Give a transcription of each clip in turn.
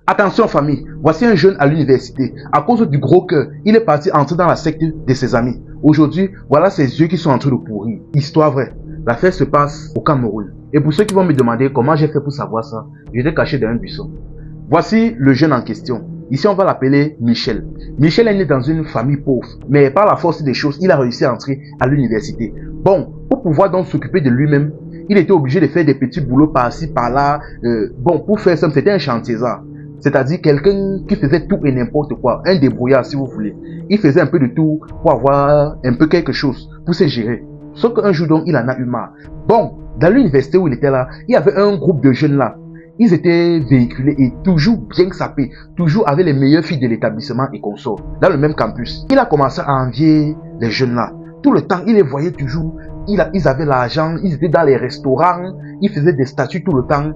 Attention famille, voici un jeune à l'université. À cause du gros cœur, il est parti entrer dans la secte de ses amis. Aujourd'hui, voilà ses yeux qui sont en train de pourrir. Histoire vraie. L'affaire se passe au Cameroun. Et pour ceux qui vont me demander comment j'ai fait pour savoir ça, j'étais caché dans un buisson. Voici le jeune en question. Ici, on va l'appeler Michel. Michel est né dans une famille pauvre, mais par la force des choses, il a réussi à entrer à l'université. Bon, pour pouvoir donc s'occuper de lui-même, il était obligé de faire des petits boulots par-ci, par-là. Pour faire ça, c'était un chantier-là. C'est-à-dire quelqu'un qui faisait tout et n'importe quoi, un débrouillard si vous voulez. Il faisait un peu de tout pour avoir un peu quelque chose, pour se gérer. Sauf qu'un jour donc, il en a eu marre. Bon, dans l'université où il était là, il y avait un groupe de jeunes là. Ils étaient véhiculés et toujours bien sapés, toujours avec les meilleures filles de l'établissement et consorts, dans le même campus. Il a commencé à envier les jeunes là. Tout le temps, il les voyait toujours. Ils avaient l'argent, ils étaient dans les restaurants, ils faisaient des statuts tout le temps.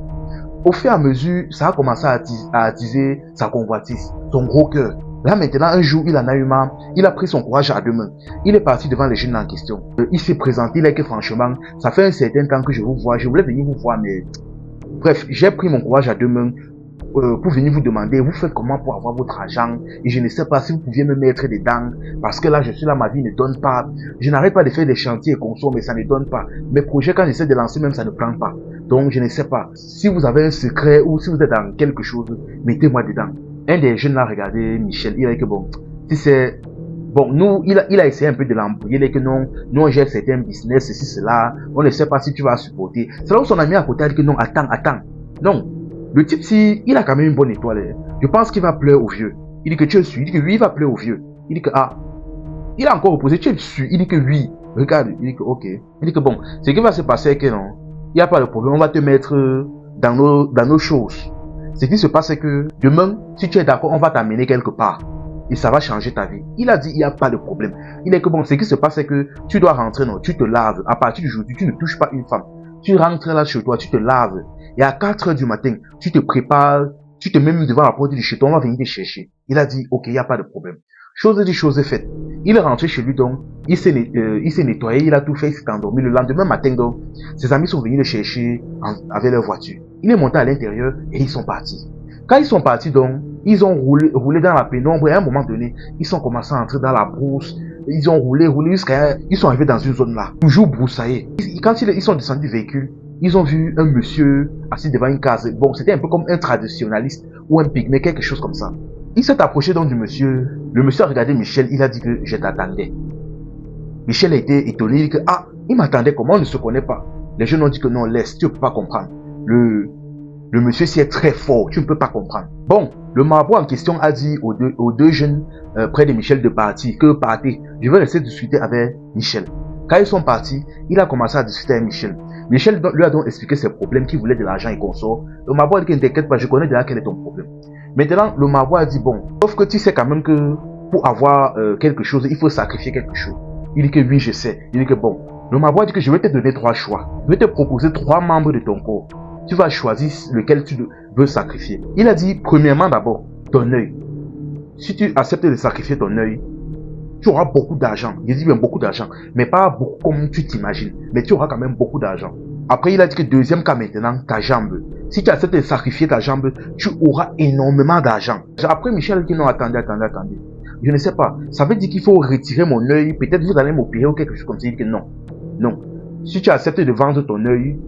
Au fur et à mesure, ça a commencé à attiser sa convoitise, son gros cœur. Là maintenant, un jour, il en a eu marre, il a pris son courage à deux mains. Il est parti devant les jeunes en question. Il s'est présenté, il a dit que franchement, ça fait un certain temps que je vous vois, je voulais venir vous voir, mais... Bref, j'ai pris mon courage à deux mains pour venir vous demander, vous faites comment pour avoir votre argent? Et je ne sais pas si vous pouviez me mettre dedans, parce que là, je suis là, ma vie ne donne pas. Je n'arrête pas de faire des chantiers et conso, mais ça ne donne pas. Mes projets, quand j'essaie de lancer, même ça ne prend pas. Donc, je ne sais pas. Si vous avez un secret ou si vous êtes dans quelque chose, mettez-moi dedans. Un des jeunes là, regardez, Michel, il a dit que bon, si c'est... Bon, nous, il a essayé un peu de l'embrouiller, il a dit que non, nous on gère certains business, ceci, cela, on ne sait pas si tu vas supporter. C'est là où son ami à côté a dit que non, attends. Non, le type, si, il a quand même une bonne étoile. Je pense qu'il va pleurer au vieux. Il dit que tu es sûr, il dit que oui, il va pleurer au vieux. Il dit que, il a encore opposé, tu es sûr, il dit que oui. Regarde, il dit que ok. Il dit que bon, ce qui va se passer est que non, il n'y a pas de problème, on va te mettre dans nos choses. Ce qui se passe c'est que demain, si tu es d'accord, on va t'amener quelque part. Et ça va changer ta vie. Il a dit, il n'y a pas de problème. Il est que bon, ce qui se passe c'est que tu dois rentrer, non, tu te laves. À partir d'aujourd'hui, tu ne touches pas une femme. Tu rentres là chez toi, tu te laves. Et à 4 heures du matin, tu te prépares, tu te mets devant la porte de chez toi, on va venir te chercher. Il a dit, ok, il n'y a pas de problème. Chose dit, chose est faite. Il est rentré chez lui donc, il s'est nettoyé, il a tout fait, il s'est endormi. Le lendemain matin donc, ses amis sont venus le chercher avec leur voiture. Il est monté à l'intérieur et ils sont partis. Quand ils sont partis donc, ils ont roulé dans la pénombre et à un moment donné, ils sont commencé à entrer dans la brousse. Ils ont roulé jusqu'à... Ils sont arrivés dans une zone là, toujours broussaillés. Quand ils sont descendus du véhicule, ils ont vu un monsieur assis devant une case. Bon, c'était un peu comme un traditionnaliste ou un pygmée, quelque chose comme ça. Il s'est approché donc du monsieur. Le monsieur a regardé Michel, il a dit que je t'attendais. Michel a été étonné, il dit que il m'attendait, comment on ne se connaît pas. Les jeunes ont dit que non, laisse, tu ne peux pas comprendre. Le monsieur s'y est très fort, tu ne peux pas comprendre. Bon, le marabout en question a dit aux deux jeunes près de Michel de partir, que partez, je vais rester discuter avec Michel. Quand ils sont partis, il a commencé à discuter avec Michel. Michel lui a donc expliqué ses problèmes, qu'il voulait de l'argent et consort. Le marabout a dit que ne t'inquiète pas, je connais déjà quel est ton problème. Maintenant, le marabout a dit bon, sauf que tu sais quand même que pour avoir quelque chose, il faut sacrifier quelque chose. Il dit que oui, je sais. Il dit que bon, le marabout a dit que je vais te donner 3 choix. Je vais te proposer 3 membres de ton corps. Tu vas choisir lequel tu veux sacrifier. Il a dit, premièrement d'abord, ton œil. Si tu acceptes de sacrifier ton œil, tu auras beaucoup d'argent. Il dit bien beaucoup d'argent, mais pas beaucoup comme tu t'imagines. Mais tu auras quand même beaucoup d'argent. Après, il a dit que deuxième cas maintenant, ta jambe. Si tu acceptes de sacrifier ta jambe, tu auras énormément d'argent. Après, Michel dit non, attendez. Je ne sais pas. Ça veut dire qu'il faut retirer mon œil. Peut-être vous allez m'opérer ou quelque chose comme ça. Il dit que non. Non. Si tu acceptes de vendre ton œil,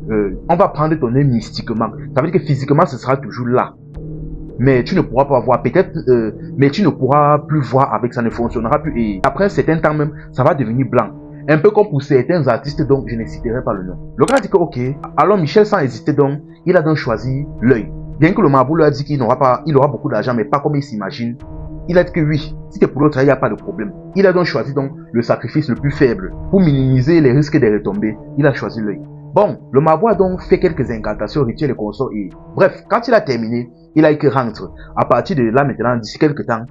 on va prendre ton œil mystiquement. Ça veut dire que physiquement, ce sera toujours là. Mais tu ne pourras pas voir, peut-être, mais tu ne pourras plus voir avec, ça ne fonctionnera plus. Et après un certain temps même, ça va devenir blanc. Un peu comme pour certains artistes, donc je ne citerai pas le nom. Le gars dit que ok. Alors Michel, sans hésiter donc, il a donc choisi l'œil. Bien que le marabout lui a dit qu'il aura beaucoup d'argent, mais pas comme il s'imagine. Il a dit que oui, si c'est pour l'autre, il n'y a pas de problème. Il a donc choisi donc le sacrifice le plus faible. Pour minimiser les risques de retombées, il a choisi l'œil. Bon, le marabout a donc fait quelques incantations, rituels et consorts et... Bref, quand il a terminé, il a dit que rentre. À partir de là maintenant, d'ici quelques temps,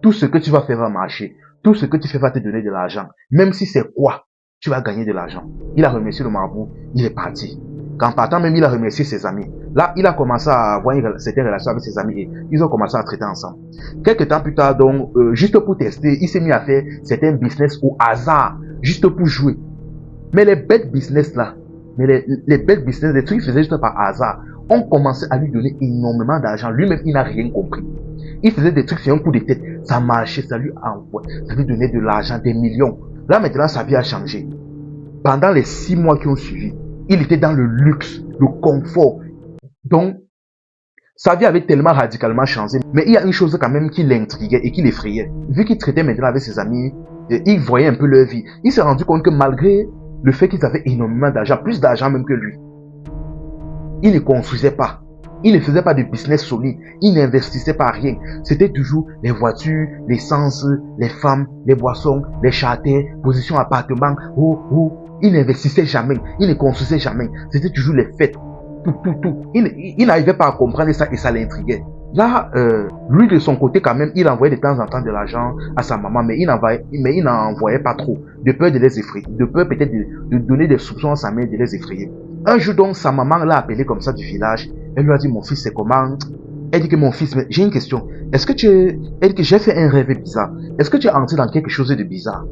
tout ce que tu vas faire va marcher. Tout ce que tu fais va te donner de l'argent. Même si c'est quoi, tu vas gagner de l'argent. Il a remercié le marabout, il est parti. Qu'en partant même, il a remercié ses amis. Là, il a commencé à avoir certaines relations avec ses amis et ils ont commencé à traiter ensemble. Quelques temps plus tard, donc, juste pour tester, il s'est mis à faire certains business au hasard, juste pour jouer. Mais les bêtes business là, les bêtes business, les trucs qu'ils faisaient juste par hasard. On commençait à lui donner énormément d'argent. Lui-même, il n'a rien compris. Il faisait des trucs sur un coup de tête. Ça marchait, ça lui envoyait, ça lui donnait de l'argent, des millions. Là, maintenant, sa vie a changé. Pendant les 6 mois qui ont suivi, il était dans le luxe, le confort. Donc, sa vie avait tellement radicalement changé. Mais il y a une chose quand même qui l'intriguait et qui l'effrayait. Vu qu'il traitait maintenant avec ses amis, il voyait un peu leur vie. Il s'est rendu compte que malgré le fait qu'ils avaient énormément d'argent, plus d'argent même que lui, il ne construisait pas. Il ne faisait pas de business solide. Il n'investissait pas rien. C'était toujours les voitures, l'essence, les femmes, les boissons, les charters, position appartement. Il n'investissait jamais. Il ne construisait jamais. C'était toujours les fêtes. Tout. Il n'arrivait pas à comprendre ça et ça l'intriguait. Là, lui de son côté quand même, il envoyait de temps en temps de l'argent à sa maman, mais il n'en envoyait pas trop, de peur de les effrayer, de peur peut-être de donner des soupçons à sa mère, de les effrayer. Un jour donc, sa maman l'a appelé comme ça du village. Elle lui a dit, mon fils, c'est comment? Elle dit que mon fils, mais j'ai une question. Elle dit que j'ai fait un rêve bizarre. Est-ce que tu es entré dans quelque chose de bizarre?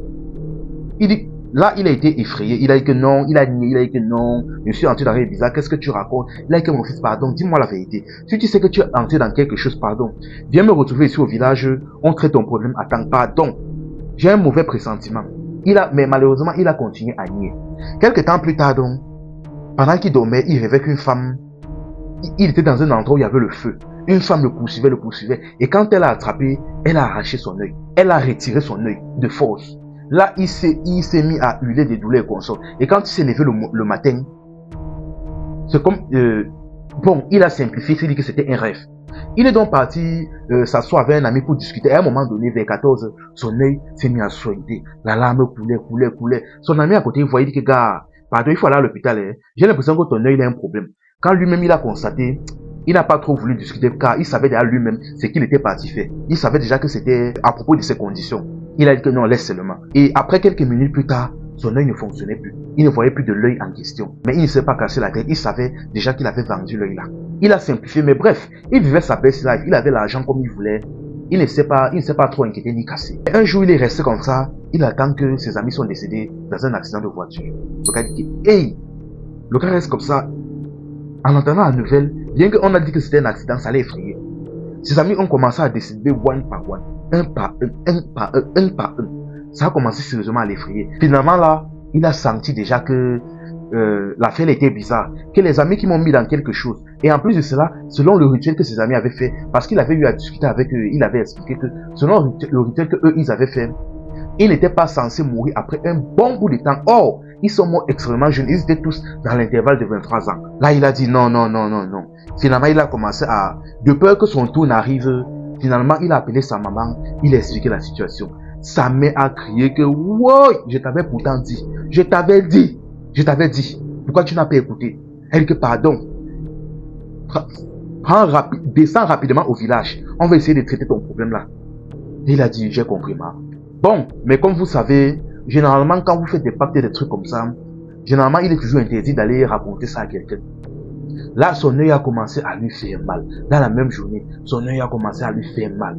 Il dit, là, il a été effrayé. Il a dit que non, il a dit que non. Je suis entré dans un rêve bizarre. Qu'est-ce que tu racontes? Il a dit que mon fils, pardon, dis-moi la vérité. Si tu sais que tu es entré dans quelque chose, pardon, viens me retrouver ici au village. On traite ton problème à temps. Pardon. J'ai un mauvais pressentiment. Mais malheureusement, il a continué à nier. Quelque temps plus tard, donc, pendant qu'il dormait, il rêvait qu'une femme, il était dans un endroit où il y avait le feu. Une femme le poursuivait. Et quand elle a attrapé, elle a arraché son œil. Elle a retiré son œil de force. Là, il s'est mis à hurler des douleurs et consorts. Et quand il s'est levé le matin, c'est comme, il a simplifié, il dit que c'était un rêve. Il est donc parti s'asseoir avec un ami pour discuter. À un moment donné, vers 14, son œil s'est mis à soigner. La larme coulait. Son ami à côté, il voyait, il dit que, gars, pardon, il faut aller à l'hôpital. Hein. J'ai l'impression que ton œil il a un problème. Quand lui-même il a constaté, il n'a pas trop voulu discuter car il savait déjà lui-même ce qu'il était parti faire. Il savait déjà que c'était à propos de ses conditions. Il a dit que non, laisse seulement. Et après quelques minutes plus tard, son œil ne fonctionnait plus. Il ne voyait plus de l'œil en question. Mais il ne s'est pas cassé la tête. Il savait déjà qu'il avait vendu l'œil là. Il a simplifié, mais bref, il vivait sa best life. Il avait l'argent comme il voulait. Il ne s'est pas trop inquiété ni cassé. Et un jour, il est resté comme ça. Il attend que ses amis sont décédés dans un accident de voiture. Le gars dit, hey, le gars reste comme ça. En entendant la nouvelle, bien qu'on a dit que c'était un accident, ça l'a effrayé. Ses amis ont commencé à décider one par one, un par un. Ça a commencé sérieusement à l'effrayer. Finalement là, il a senti déjà que l'affaire était bizarre, que les amis qui m'ont mis dans quelque chose. Et en plus de cela, selon le rituel que ses amis avaient fait, parce qu'il avait eu à discuter avec eux, il avait expliqué que selon le rituel que eux ils avaient fait, ils n'étaient pas censés mourir après un bon bout de temps. Or, ils sont morts extrêmement jeunes. Ils étaient tous dans l'intervalle de 23 ans. Là, il a dit non. Finalement, il a commencé de peur que son tour n'arrive, finalement, il a appelé sa maman. Il a expliqué la situation. Sa mère a crié que, wow, je t'avais pourtant dit. Je t'avais dit. Pourquoi tu n'as pas écouté? Elle dit que pardon. Descends rapidement au village. On va essayer de traiter ton problème là. Et il a dit, j'ai compris, ma. Bon, mais comme vous savez, généralement, quand vous faites des pactes et des trucs comme ça, généralement, il est toujours interdit d'aller raconter ça à quelqu'un. Là, son œil a commencé à lui faire mal. Dans la même journée, son œil a commencé à lui faire mal.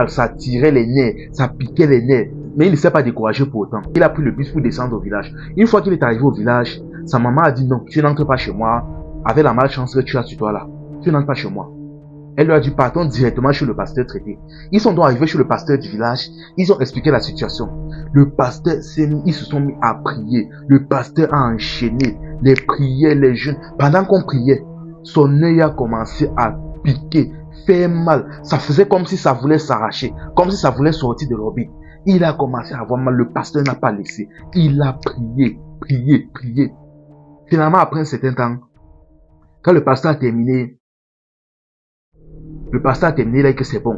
Ça tirait les nerfs, ça piquait les nerfs. Mais il ne s'est pas découragé pour autant. Il a pris le bus pour descendre au village. Une fois qu'il est arrivé au village, sa maman a dit non, tu n'entres pas chez moi. Avec la malchance que tu as sur toi là, tu n'entres pas chez moi. Elle lui a dit, partons directement chez le pasteur traité. Ils sont donc arrivés chez le pasteur du village. Ils ont expliqué la situation. Le pasteur ils se sont mis à prier. Le pasteur a enchaîné les prières, les jeûnes. Pendant qu'on priait, son œil a commencé à piquer, faire mal. Ça faisait comme si ça voulait s'arracher, comme si ça voulait sortir de l'orbite. Il a commencé à avoir mal. Le pasteur n'a pas laissé. Il a prié. Finalement, après un certain temps, quand le pasteur a terminé, il a dit que c'est bon.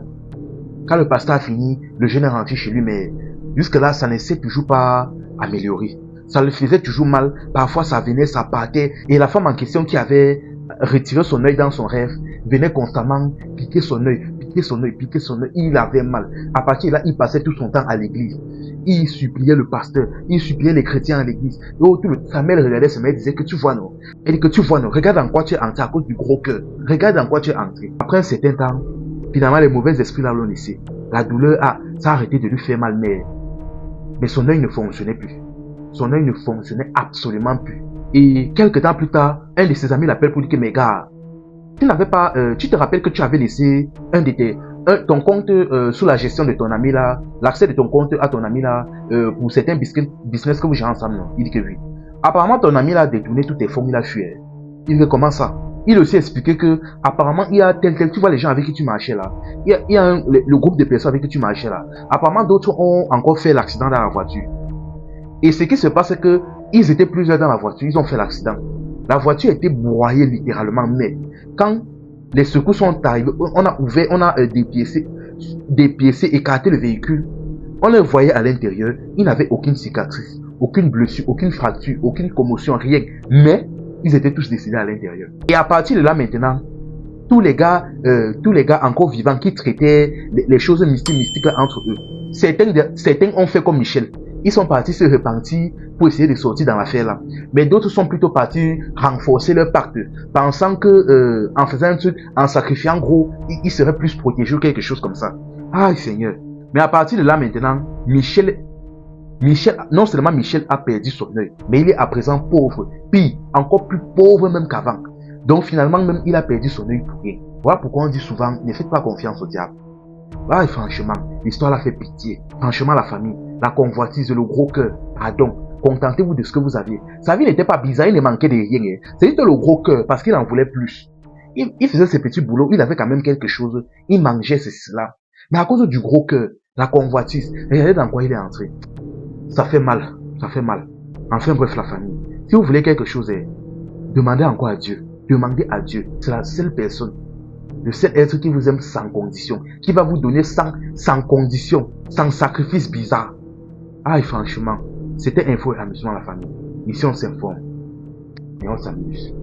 Quand le pasteur a fini, le jeune est rentré chez lui, mais jusque-là, ça ne s'est toujours pas amélioré. Ça le faisait toujours mal. Parfois, ça venait, ça partait. Et la femme en question qui avait retiré son œil dans son rêve venait constamment piquer son œil. Il avait mal. À partir de là, il passait tout son temps à l'église. Il suppliait le pasteur. Il suppliait les chrétiens à l'église. Sa mère regardait, sa mère disait que tu vois non. Elle dit que tu vois non. Regarde en quoi tu es entré à cause du gros cœur. Regarde en quoi tu es entré. Après un certain temps, finalement, les mauvais esprits l'ont laissé. La douleur ça a arrêté de lui faire mal, mais son œil ne fonctionnait plus. son œil ne fonctionnait absolument plus. Et quelques temps plus tard, un de ses amis l'appelle pour dire que, mais gars, tu n'avais pas, tu te rappelles que tu avais laissé ton compte sous la gestion de ton ami là, l'accès de ton compte à ton ami là, pour certains business que vous gérez ensemble, non? Il dit que oui. Apparemment, ton ami là a détourné toutes tes fonds, il a fui. Il dit comment ça? Il a aussi expliqué que, apparemment, il y a tel, tu vois les gens avec qui tu marchais là. Il y a le groupe de personnes avec qui tu marchais là. Apparemment, d'autres ont encore fait l'accident dans la voiture. Et ce qui se passe, c'est que, ils étaient plusieurs dans la voiture, ils ont fait l'accident. La voiture a été broyée littéralement, mais quand les secours sont arrivés, on a ouvert, on a dépiécé, écarté le véhicule. On les voyait à l'intérieur, ils n'avaient aucune cicatrice, aucune blessure, aucune fracture, aucune commotion, rien. Mais, ils étaient tous décédés à l'intérieur. Et à partir de là maintenant, tous les gars encore vivants qui traitaient les choses mystiques entre eux, certains ont fait comme Michel. Ils sont partis se repentir pour essayer de sortir dans l'affaire là. Mais d'autres sont plutôt partis renforcer leur pacte, pensant que en faisant un truc, en sacrifiant gros, ils seraient plus protégés ou quelque chose comme ça. Aïe Seigneur. Mais à partir de là maintenant, non seulement Michel a perdu son œil, mais il est à présent pauvre, puis encore plus pauvre même qu'avant. Donc finalement même il a perdu son œil pour rien. Voilà pourquoi on dit souvent, ne faites pas confiance au diable. Ah, franchement, l'histoire l'a fait pitié. Franchement, la famille, la convoitise, le gros cœur, pardon, contentez-vous de ce que vous aviez. Sa vie n'était pas bizarre, il ne manquait de rien. C'est juste le gros cœur parce qu'il en voulait plus. Il faisait ses petits boulots, il avait quand même quelque chose, il mangeait cela. Mais à cause du gros cœur, la convoitise, regardez dans quoi il est entré. Ça fait mal, ça fait mal. Enfin bref, la famille, si vous voulez quelque chose, demandez encore à Dieu. Demandez à Dieu. C'est la seule personne, le seul être qui vous aime sans condition, qui va vous donner sans condition, sans sacrifice bizarre. Ah, franchement, c'était info et amusement, la famille. Ici, on s'informe et on s'amuse.